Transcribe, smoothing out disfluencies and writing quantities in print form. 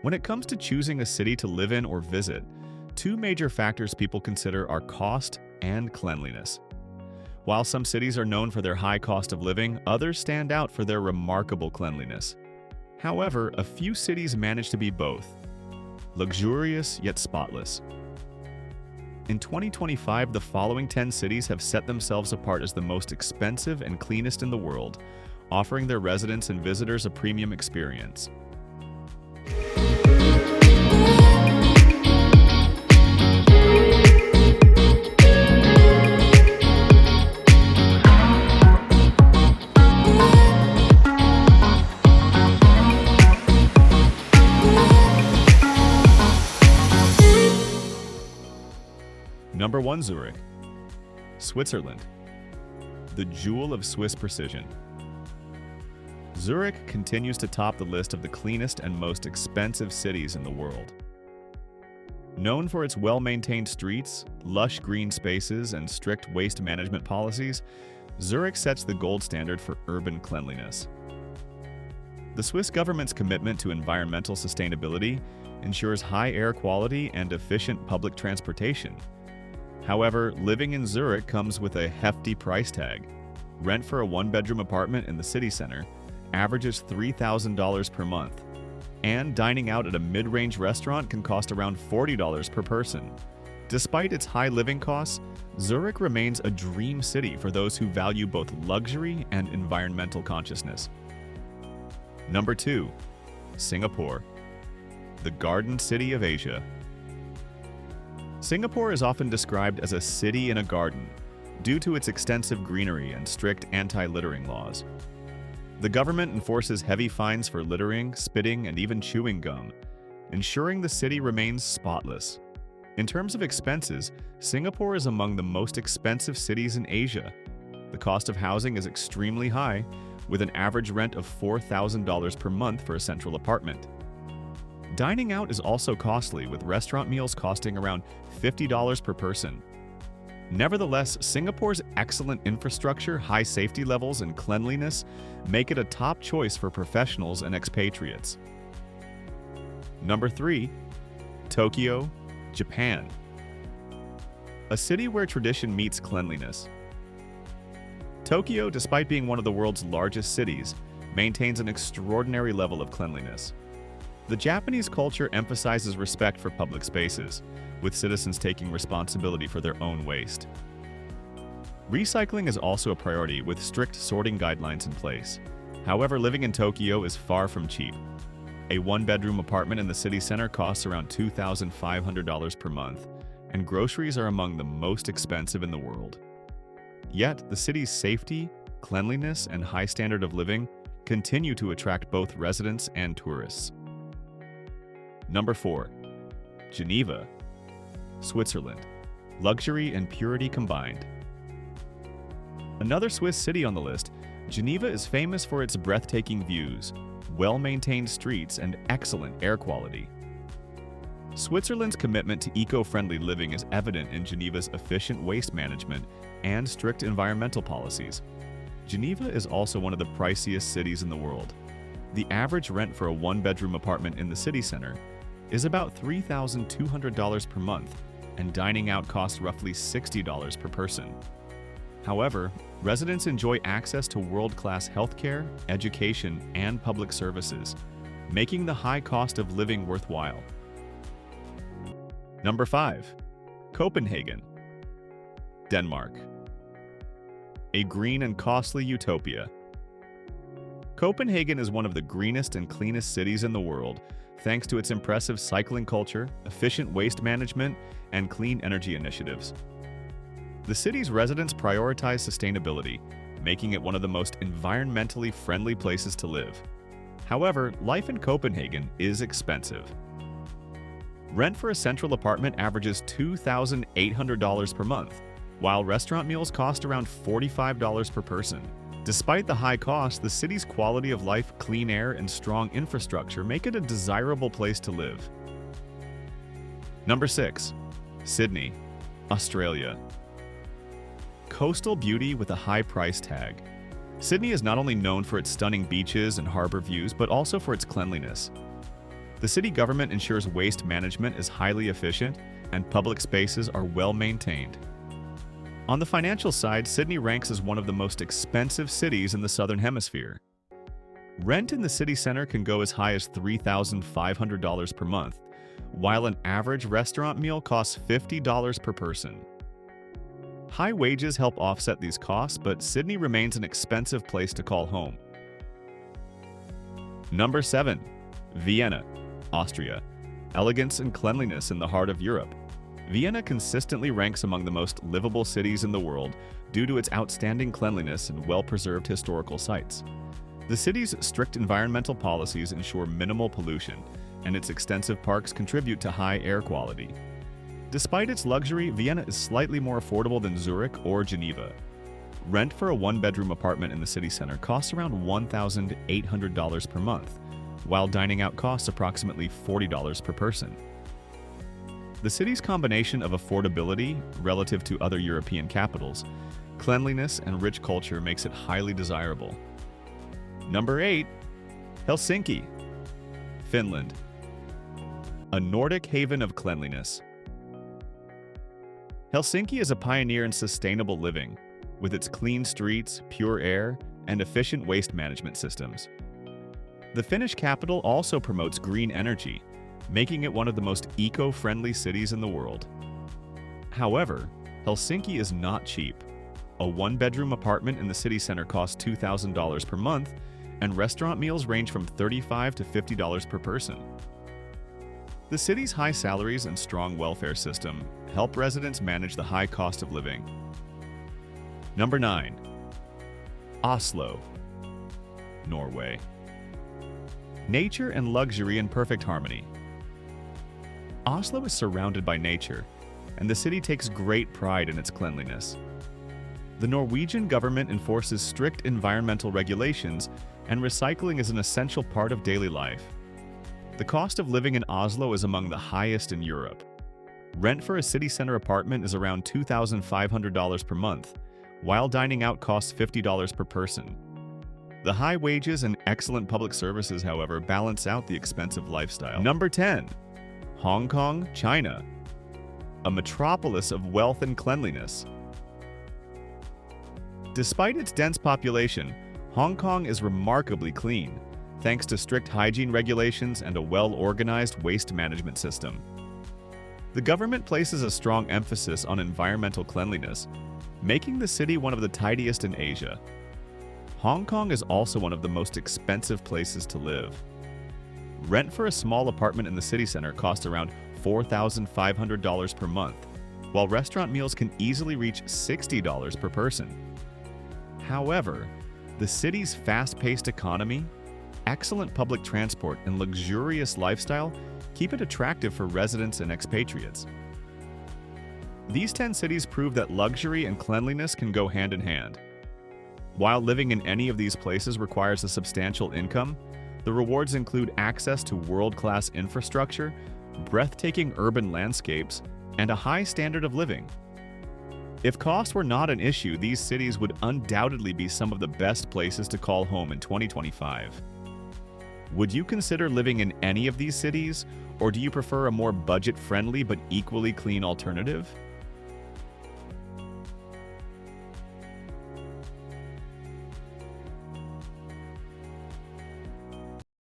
When it comes to choosing a city to live in or visit, two major factors people consider are cost and cleanliness. While some cities are known for their high cost of living, others stand out for their remarkable cleanliness. However, a few cities manage to be both, luxurious yet spotless. In 2025, the following 10 cities have set themselves apart as the most expensive and cleanest in the world, offering their residents and visitors a premium experience. Number 1. Zurich, Switzerland, the jewel of Swiss precision. Zurich continues to top the list of the cleanest and most expensive cities in the world. Known for its well-maintained streets, lush green spaces, and strict waste management policies, Zurich sets the gold standard for urban cleanliness. The Swiss government's commitment to environmental sustainability ensures high air quality and efficient public transportation. However, living in Zurich comes with a hefty price tag. Rent for a one-bedroom apartment in the city center averages $3,000 per month, and dining out at a mid-range restaurant can cost around $40 per person. Despite its high living costs, Zurich remains a dream city for those who value both luxury and environmental consciousness. Number 2. Singapore, the Garden City of Asia. Singapore is often described as a city in a garden due to its extensive greenery and strict anti-littering laws. The government enforces heavy fines for littering, spitting, and even chewing gum, ensuring the city remains spotless. In terms of expenses, Singapore is among the most expensive cities in Asia. The cost of housing is extremely high, with an average rent of $4,000 per month for a central apartment. Dining out is also costly, with restaurant meals costing around $50 per person. Nevertheless, Singapore's excellent infrastructure, high safety levels, and cleanliness make it a top choice for professionals and expatriates. Number 3. Tokyo, Japan, a city where tradition meets cleanliness. Tokyo, despite being one of the world's largest cities, maintains an extraordinary level of cleanliness. The Japanese culture emphasizes respect for public spaces, with citizens taking responsibility for their own waste. Recycling is also a priority, with strict sorting guidelines in place. However, living in Tokyo is far from cheap. A one-bedroom apartment in the city center costs around $2,500 per month, and groceries are among the most expensive in the world. Yet, the city's safety, cleanliness, and high standard of living continue to attract both residents and tourists. Number 4. Geneva, Switzerland, luxury and purity combined. Another Swiss city on the list, Geneva is famous for its breathtaking views, well-maintained streets, and excellent air quality. Switzerland's commitment to eco-friendly living is evident in Geneva's efficient waste management and strict environmental policies. Geneva is also one of the priciest cities in the world. The average rent for a one-bedroom apartment in the city center is about $3,200 per month, and dining out costs roughly $60 per person. However, residents enjoy access to world-class healthcare, education, and public services, making the high cost of living worthwhile. Number 5. Copenhagen, Denmark, a green and costly utopia. Copenhagen is one of the greenest and cleanest cities in the world, thanks to its impressive cycling culture, efficient waste management, and clean energy initiatives. The city's residents prioritize sustainability, making it one of the most environmentally friendly places to live. However, life in Copenhagen is expensive. Rent for a central apartment averages $2,800 per month, while restaurant meals cost around $45 per person. Despite the high cost, the city's quality of life, clean air, and strong infrastructure make it a desirable place to live. Number 6. Sydney, Australia. Coastal beauty with a high price tag. Sydney is not only known for its stunning beaches and harbor views, but also for its cleanliness. The city government ensures waste management is highly efficient and public spaces are well maintained. On the financial side, Sydney ranks as one of the most expensive cities in the Southern Hemisphere. Rent in the city center can go as high as $3,500 per month, while an average restaurant meal costs $50 per person. High wages help offset these costs, but Sydney remains an expensive place to call home. Number 7. Vienna, Austria. Elegance and cleanliness in the heart of Europe. Vienna consistently ranks among the most livable cities in the world due to its outstanding cleanliness and well-preserved historical sites. The city's strict environmental policies ensure minimal pollution, and its extensive parks contribute to high air quality. Despite its luxury, Vienna is slightly more affordable than Zurich or Geneva. Rent for a one-bedroom apartment in the city center costs around $1,800 per month, while dining out costs approximately $40 per person. The city's combination of affordability relative to other European capitals, cleanliness, and rich culture makes it highly desirable. Number 8. Helsinki, Finland. A Nordic haven of cleanliness. Helsinki is a pioneer in sustainable living, with its clean streets, pure air, and efficient waste management systems. The Finnish capital also promotes green energy, making it one of the most eco-friendly cities in the world. However, Helsinki is not cheap. A one-bedroom apartment in the city center costs $2,000 per month, and restaurant meals range from $35 to $50 per person. The city's high salaries and strong welfare system help residents manage the high cost of living. Number 9. Oslo, Norway. Nature and luxury in perfect harmony. Oslo is surrounded by nature, and the city takes great pride in its cleanliness. The Norwegian government enforces strict environmental regulations, and recycling is an essential part of daily life. The cost of living in Oslo is among the highest in Europe. Rent for a city center apartment is around $2,500 per month, while dining out costs $50 per person. The high wages and excellent public services, however, balance out the expensive lifestyle. Number 10. Hong Kong, China. A metropolis of wealth and cleanliness. Despite its dense population, Hong Kong is remarkably clean, thanks to strict hygiene regulations and a well-organized waste management system. The government places a strong emphasis on environmental cleanliness, making the city one of the tidiest in Asia. Hong Kong is also one of the most expensive places to live. Rent for a small apartment in the city center costs around $4,500 per month, while restaurant meals can easily reach $60 per person. However, the city's fast-paced economy, excellent public transport, and luxurious lifestyle keep it attractive for residents and expatriates. These 10 cities prove that luxury and cleanliness can go hand in hand. While living in any of these places requires a substantial income, the rewards include access to world-class infrastructure, breathtaking urban landscapes, and a high standard of living. If cost were not an issue, these cities would undoubtedly be some of the best places to call home in 2025. Would you consider living in any of these cities, or do you prefer a more budget-friendly but equally clean alternative?